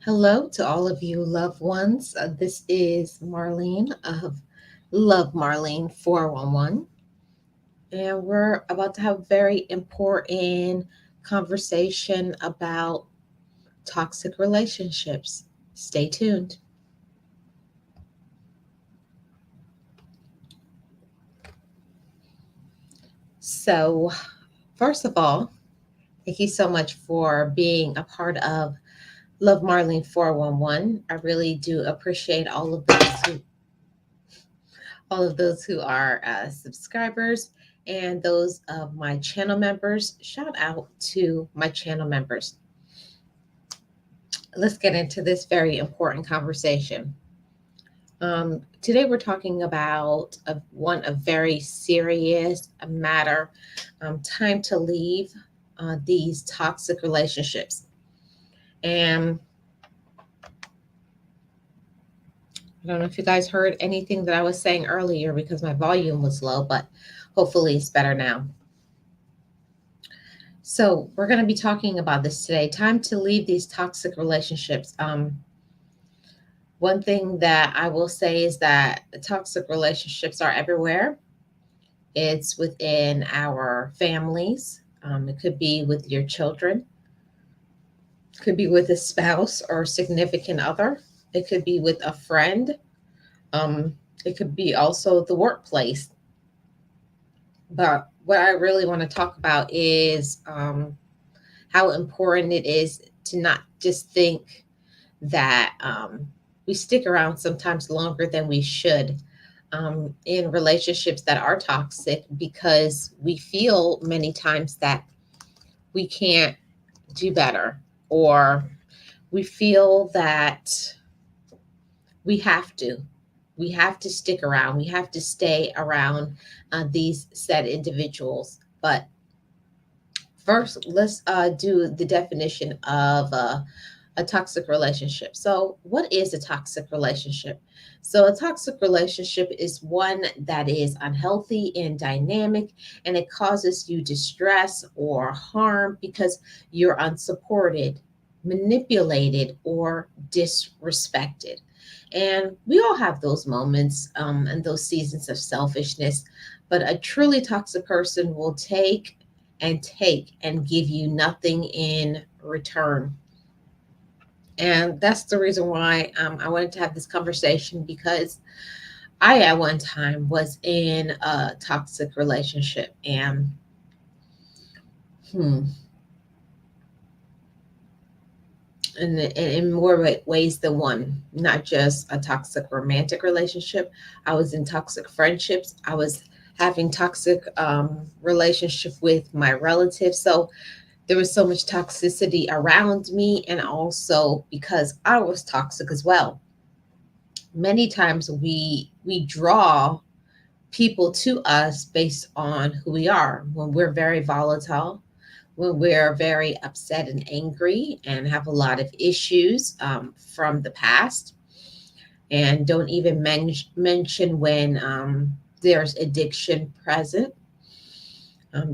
Hello to all of you loved ones. This is Marlene of Love Marlene 411, and we're about to have a very important conversation about toxic relationships. Stay tuned. So, first of all, thank you so much for being a part of Love Marlene 411. I really do appreciate all of those who are subscribers and those of my channel members. Shout out to my channel members. Let's get into this very important conversation. Today we're talking about a very serious matter. Time to leave these toxic relationships. And I don't know if you guys heard anything that I was saying earlier because my volume was low, but hopefully it's better now. So, we're going to be talking about this today. Time to leave these toxic relationships. One thing that I will say is that toxic relationships are everywhere. It's within our families. It could be with your children. It could be with a spouse or significant other. It could be with a friend. Um, it could be also the workplace. But what I really want to talk about is how important it is to not just think that we stick around sometimes longer than we should in relationships that are toxic because we feel many times that we can't do better, or we feel that we have to. We have to stick around. We have to stay around these said individuals. But first, let's do the definition of a toxic relationship. So, what is a toxic relationship? So, a toxic relationship is one that is unhealthy and dynamic, and it causes you distress or harm because you're unsupported, manipulated, or disrespected. And we all have those moments and those seasons of selfishness, but a truly toxic person will take and give you nothing in return. And that's the reason why I wanted to have this conversation because I, at one time, was in a toxic relationship. And hmm, in more ways than one, not just a toxic romantic relationship. I was in toxic friendships. I was having toxic relationship with my relatives. So there was so much toxicity around me, and also because I was toxic as well. Many times we draw people to us based on who we are. When we're very volatile, when we're very upset and angry and have a lot of issues from the past, and don't even mention when there's addiction present,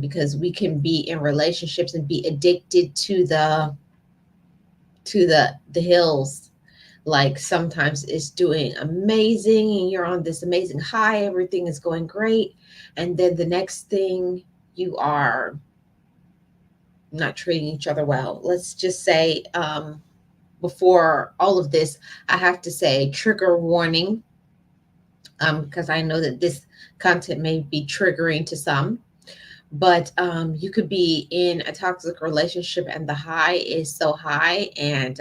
because we can be in relationships and be addicted to the hills. Like sometimes it's doing amazing and you're on this amazing high, everything is going great, and then the next thing you are not treating each other well. Let's just say, before all of this, I have to say trigger warning, because I know that this content may be triggering to some. But you could be in a toxic relationship and the high is so high, and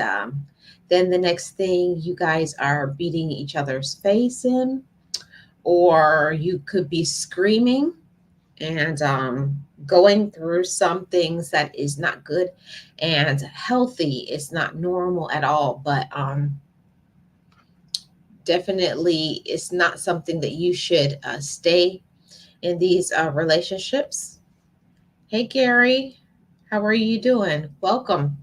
then the next thing you guys are beating each other's face in, or you could be screaming and going through some things that is not good and healthy. It's not normal at all, but definitely it's not something that you should stay in these relationships. Hey, Gary, how are you doing? Welcome.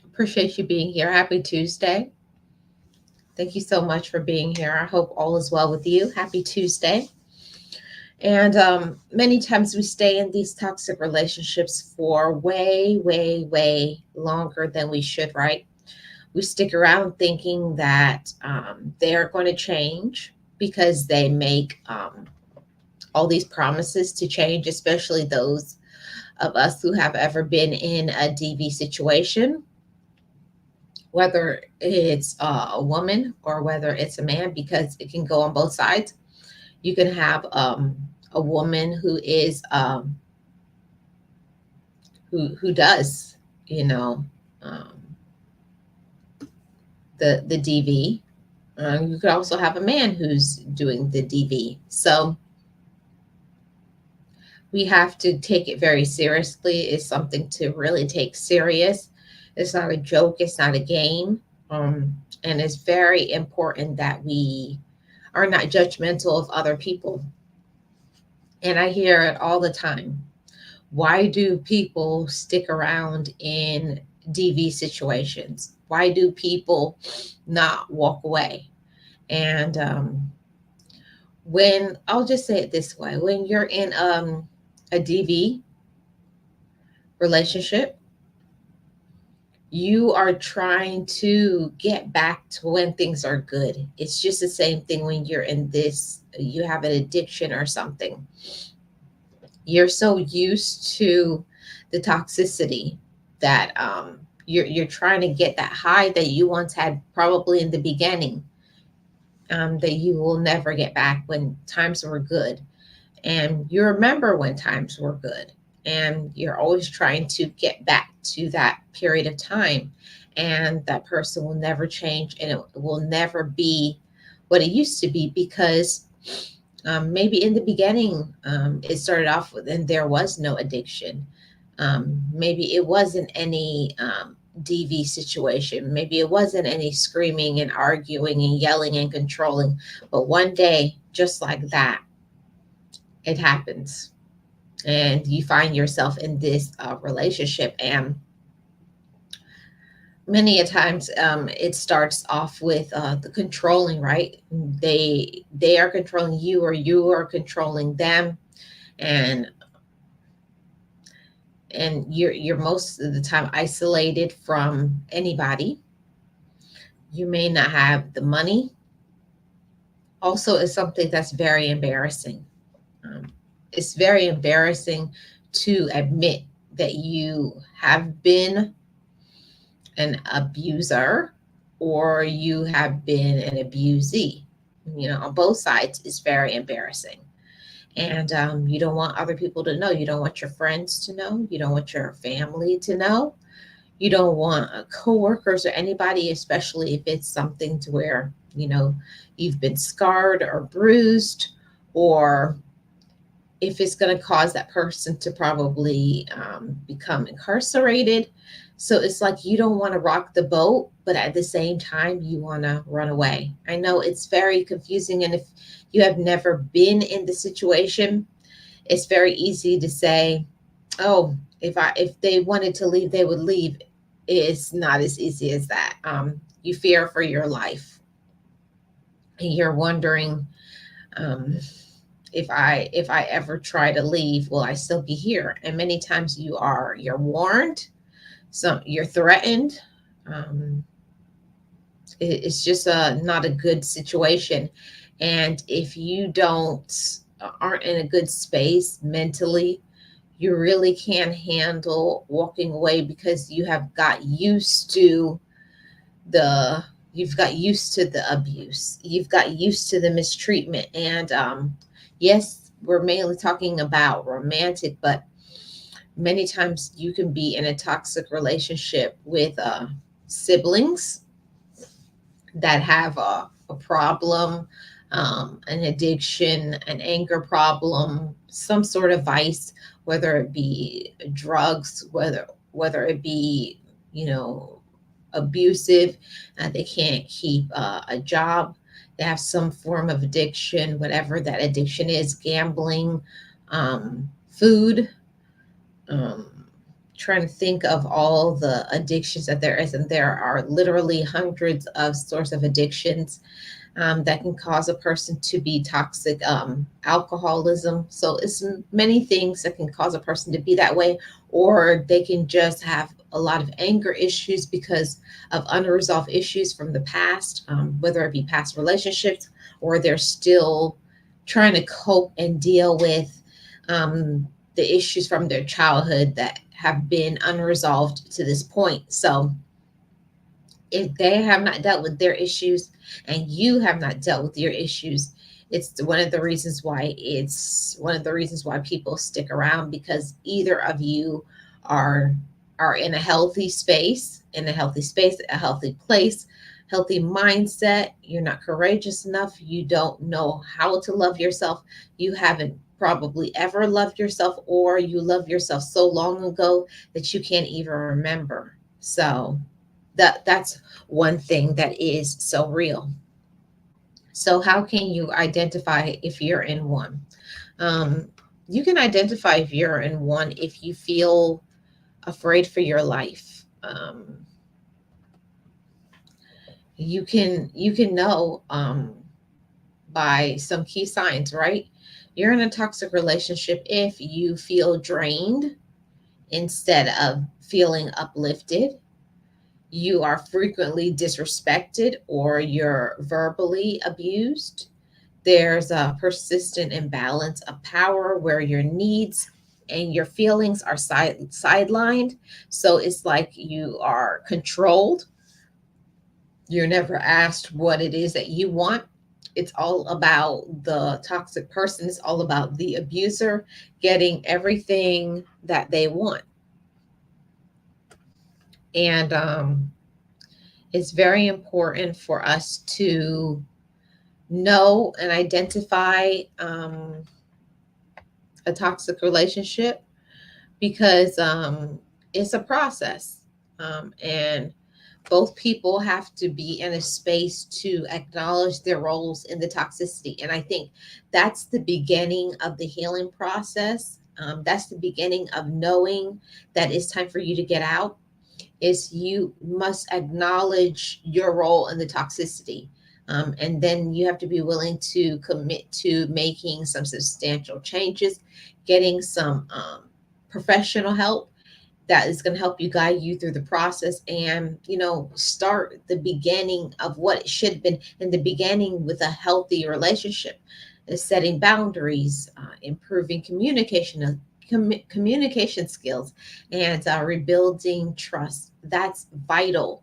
Appreciate you being here. Happy Tuesday. Thank you so much for being here. I hope all is well with you. Happy Tuesday. And many times we stay in these toxic relationships for way, way, way longer than we should, right? We stick around thinking that they're going to change because they make all these promises to change, especially those of us who have ever been in a DV situation, whether it's a woman or whether it's a man, because it can go on both sides. You can have a woman who is who does, you know, um, the DV. You could also have a man who's doing the DV. So we have to take it very seriously. It's something to really take serious. It's not a joke. It's not a game. And it's very important that we are not judgmental of other people. And I hear it all the time. Why do people stick around in DV situations? Why do people not walk away? And when I'll just say it this way, when you're in a DV relationship, you are trying to get back to when things are good. It's just the same thing when you're in this, you have an addiction or something. You're so used to the toxicity that you're trying to get that high that you once had probably in the beginning, that you will never get back when times were good. And you remember when times were good, and you're always trying to get back to that period of time, and that person will never change, and it will never be what it used to be, because maybe in the beginning it started off with and there was no addiction. Maybe it wasn't any DV situation. Maybe it wasn't any screaming and arguing and yelling and controlling. But one day, just like that, it happens. And you find yourself in this relationship. And many a times it starts off with the controlling, right? They are controlling you, or you are controlling them. And you're most of the time isolated from anybody. You may not have the money. Also, is something that's very embarrassing. Um, it's very embarrassing to admit that you have been an abuser or you have been an abusee. You know, on both sides, it's very embarrassing. And you don't want other people to know. You don't want your friends to know. You don't want your family to know. You don't want coworkers or anybody, especially if it's something to where, you know, you've been scarred or bruised, or if it's going to cause that person to probably become incarcerated. So it's like you don't want to rock the boat, but at the same time, you want to run away. I know it's very confusing. And if you have never been in the situation, it's very easy to say, oh, if they wanted to leave, they would leave. It's not as easy as that. You fear for your life. And you're wondering, um, if I ever try to leave, will I still be here? And many times you're warned, so you're threatened. Um, it's just not a good situation. And if you don't aren't in a good space mentally, you really can't handle walking away, because the you've got used to the abuse, you've got used to the mistreatment. And yes, we're mainly talking about romantic, but many times you can be in a toxic relationship with siblings that have a problem, an addiction, an anger problem, some sort of vice, whether it be drugs, whether it be, you know, abusive. They can't keep a job. They have some form of addiction, whatever that addiction is, gambling, food. Um, Trying to think of all the addictions that there is, and there are literally hundreds of sorts of addictions that can cause a person to be toxic. Alcoholism. So it's many things that can cause a person to be that way, or they can just have a lot of anger issues because of unresolved issues from the past, whether it be past relationships or they're still trying to cope and deal with the issues from their childhood that have been unresolved to this point. So if they have not dealt with their issues and you have not dealt with your issues, it's one of the reasons why people stick around, because either of you are in a healthy space, a healthy place, healthy mindset. You're not courageous enough. You don't know how to love yourself. You haven't probably ever loved yourself, or you loved yourself so long ago that you can't even remember. So that's one thing that is so real. So how can you identify if you're in one? Um, you can identify if you're in one if you feel afraid for your life. You can know by some key signs, right? You're in a toxic relationship if you feel drained instead of feeling uplifted. You are frequently disrespected or you're verbally abused. There's a persistent imbalance of power where your needs and your feelings are sidelined. So it's like you are controlled. You're never asked what it is that you want. It's all about the toxic person, it's all about the abuser getting everything that they want. And it's very important for us to know and identify a toxic relationship, because it's a process. And both people have to be in a space to acknowledge their roles in the toxicity. And I think that's the beginning of the healing process. That's the beginning of knowing that it's time for you to get out. Is you must acknowledge your role in the toxicity. And then you have to be willing to commit to making some substantial changes, getting some professional help that is going to help you guide you through the process, and start the beginning of what it should have been in the beginning with a healthy relationship, is setting boundaries, improving communication skills, and rebuilding trust. That's vital.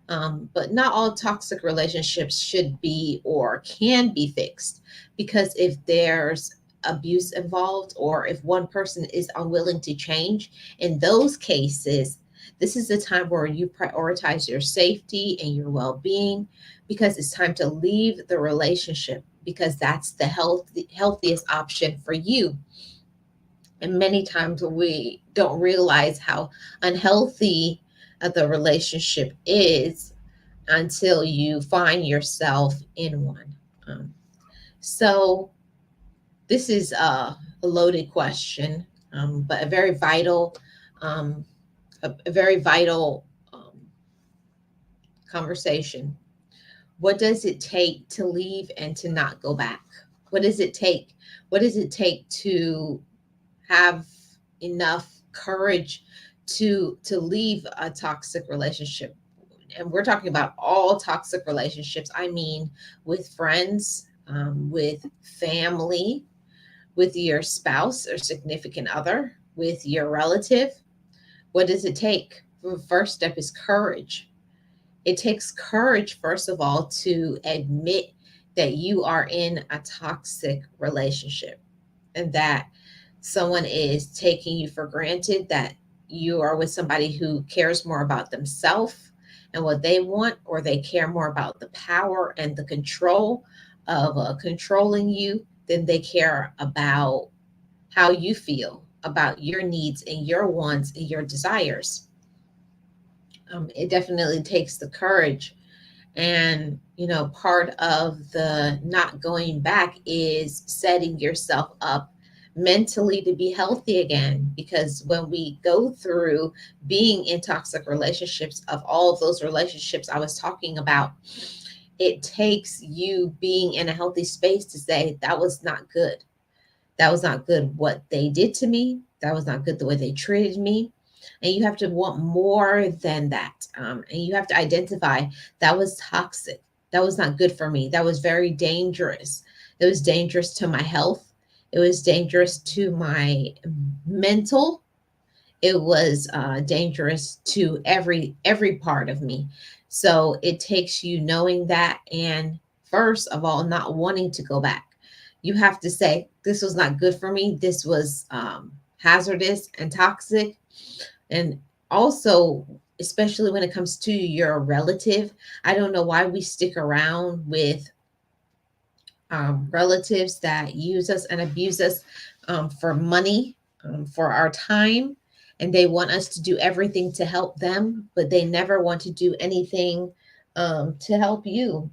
But not all toxic relationships should be or can be fixed, because if there's abuse involved, or if one person is unwilling to change, in those cases, this is the time where you prioritize your safety and your well-being, because it's time to leave the relationship, because that's the healthiest option for you. And many times we don't realize how unhealthy the relationship is until you find yourself in one. Um, so this is a loaded question, but um, a very vital conversation. What does it take to leave and to not go back? What does it take? What does it take to have enough courage to leave a toxic relationship? And we're talking about all toxic relationships. I mean, with friends, with family, with your spouse or significant other, with your relative. What does it take? The first step is courage. It takes courage, first of all, to admit that you are in a toxic relationship and that someone is taking you for granted, that you are with somebody who cares more about themselves and what they want, or they care more about the power and the control of controlling you than they care about how you feel about your needs and your wants and your desires. It definitely takes the courage. And, part of the not going back is setting yourself up mentally to be healthy again. Because when we go through being in toxic relationships, of all of those relationships I was talking about, it takes you being in a healthy space to say, that was not good. That was not good what they did to me. That was not good the way they treated me. And you have to want more than that. And you have to identify that was toxic. That was not good for me. That was very dangerous. It was dangerous to my health. It was dangerous to my mental. It was dangerous to every part of me. So it takes you knowing that, and first of all, not wanting to go back. You have to say, this was not good for me. This was hazardous and toxic. And also, especially when it comes to your relative, I don't know why we stick around with relatives that use us and abuse us for money, for our time, and they want us to do everything to help them, but they never want to do anything to help you,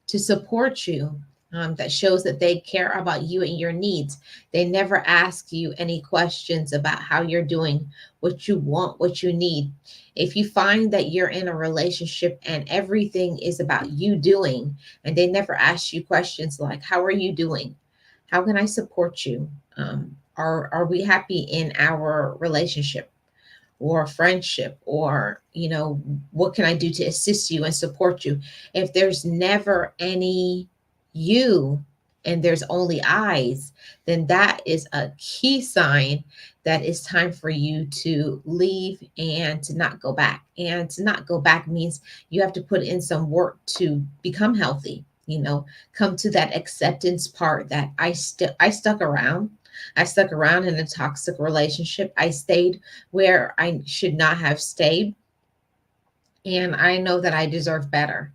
to support you. That shows that they care about you and your needs. They never ask you any questions about how you're doing, what you want, what you need. If you find that you're in a relationship and everything is about you doing, and they never ask you questions like, how are you doing? How can I support you? Are we happy in our relationship or friendship? Or, what can I do to assist you and support you? If there's never any you and there's only eyes, then that is a key sign that it's time for you to leave and to not go back. And to not go back means you have to put in some work to become healthy, come to that acceptance part that I stuck around. I stuck around in a toxic relationship. I stayed where I should not have stayed. And I know that I deserve better.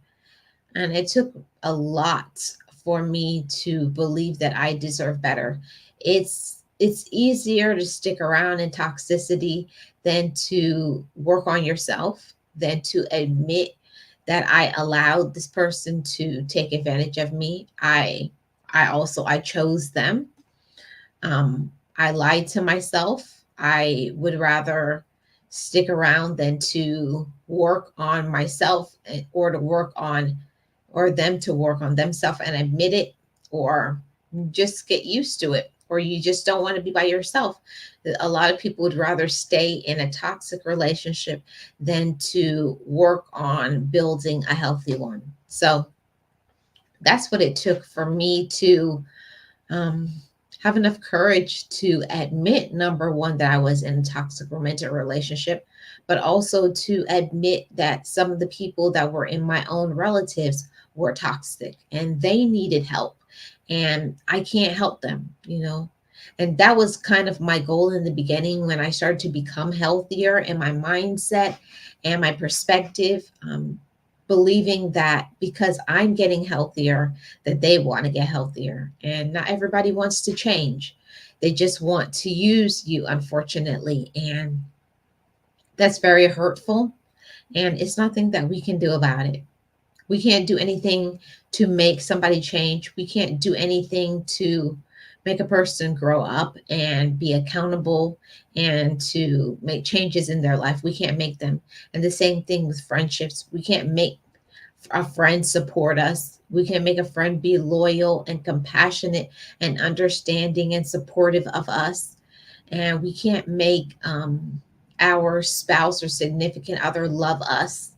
And it took a lot for me to believe that I deserve better. It's easier to stick around in toxicity than to work on yourself, than to admit that I allowed this person to take advantage of me. I chose them. I lied to myself. I would rather stick around than to work on myself, or to work on, or them to work on themselves and admit it, or just get used to it, or you just don't want to be by yourself. A lot of people would rather stay in a toxic relationship than to work on building a healthy one. So that's what it took for me to um, have enough courage to admit, number one, that I was in a toxic romantic relationship, but also to admit that some of the people that were in my own relatives were toxic and they needed help, and I can't help them. And that was kind of my goal in the beginning when I started to become healthier in my mindset and my perspective. Believing that because I'm getting healthier, that they want to get healthier. And not everybody wants to change. They just want to use you, unfortunately. And that's very hurtful. And it's nothing that we can do about it. We can't do anything to make somebody change. We can't do anything to make a person grow up and be accountable and to make changes in their life. We can't make them. And the same thing with friendships. We can't make a friend support us. We can make a friend be loyal and compassionate and understanding and supportive of us. And we can't make our spouse or significant other love us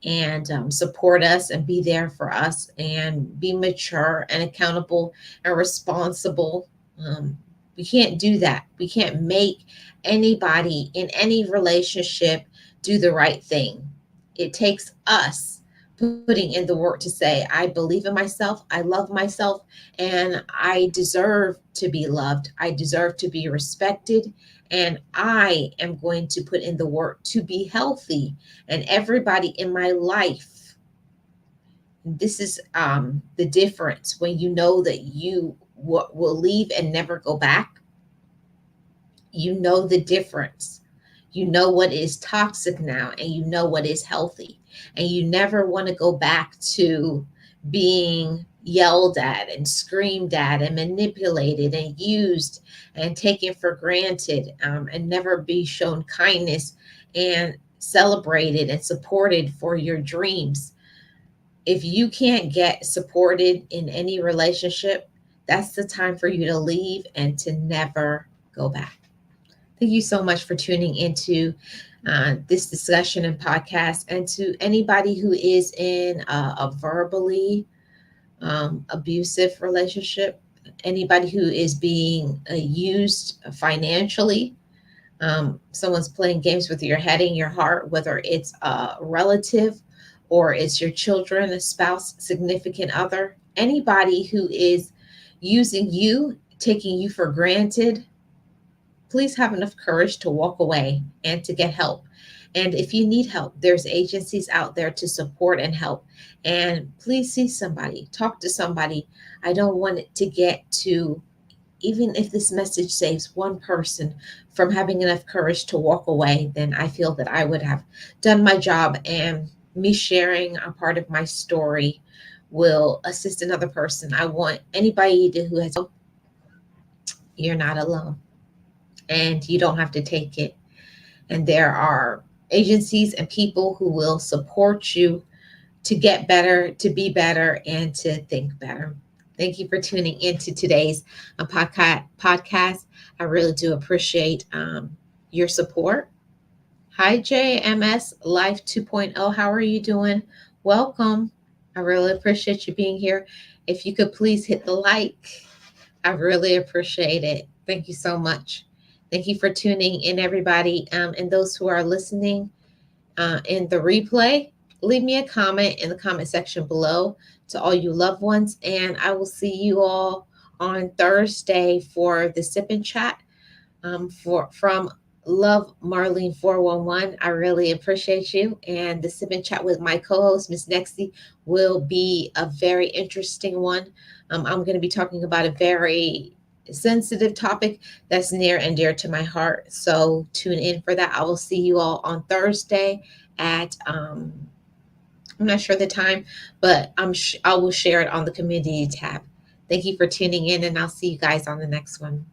and support us and be there for us and be mature and accountable and responsible. Um, we can't do that. We can't make anybody in any relationship do the right thing. It takes us putting in the work to say, I believe in myself, I love myself, and I deserve to be loved. I deserve to be respected. And I am going to put in the work to be healthy. And everybody in my life, this is the difference when you know that you will leave and never go back. You know the difference. You know what is toxic now, and you know what is healthy. And you never want to go back to being yelled at and screamed at and manipulated and used and taken for granted, and never be shown kindness and celebrated and supported for your dreams. If you can't get supported in any relationship, that's the time for you to leave and to never go back. Thank you so much for tuning into this discussion and podcast. And to anybody who is in a verbally abusive relationship, anybody who is being used financially, someone's playing games with your head and your heart, whether it's a relative or it's your children, a spouse, significant other, anybody who is using you, taking you for granted, please have enough courage to walk away and to get help. And if you need help, there's agencies out there to support and help. And please see somebody, talk to somebody. I don't want it to get to, even if this message saves one person from having enough courage to walk away, then I feel that I would have done my job. And me sharing a part of my story will assist another person. I want anybody who has, you're not alone and you don't have to take it. And there are agencies and people who will support you to get better, to be better, and to think better. Thank you for tuning into today's podcast. I really do appreciate your support. Hi, JMS Life 2.0. How are you doing? Welcome. I really appreciate you being here. If you could please hit the like, I really appreciate it. Thank you so much. Thank you for tuning in, everybody. And those who are listening in the replay, leave me a comment in the comment section below to all you loved ones. And I will see you all on Thursday for the sip and chat from Love Marlene 411. I really appreciate you. And the sip and chat with my co-host, Miss Nexty, will be a very interesting one. I'm going to be talking about a very sensitive topic that's near and dear to my heart. So tune in for that. I will see you all on Thursday at I'm not sure the time, but I will share it on the community tab. Thank you for tuning in, and I'll see you guys on the next one.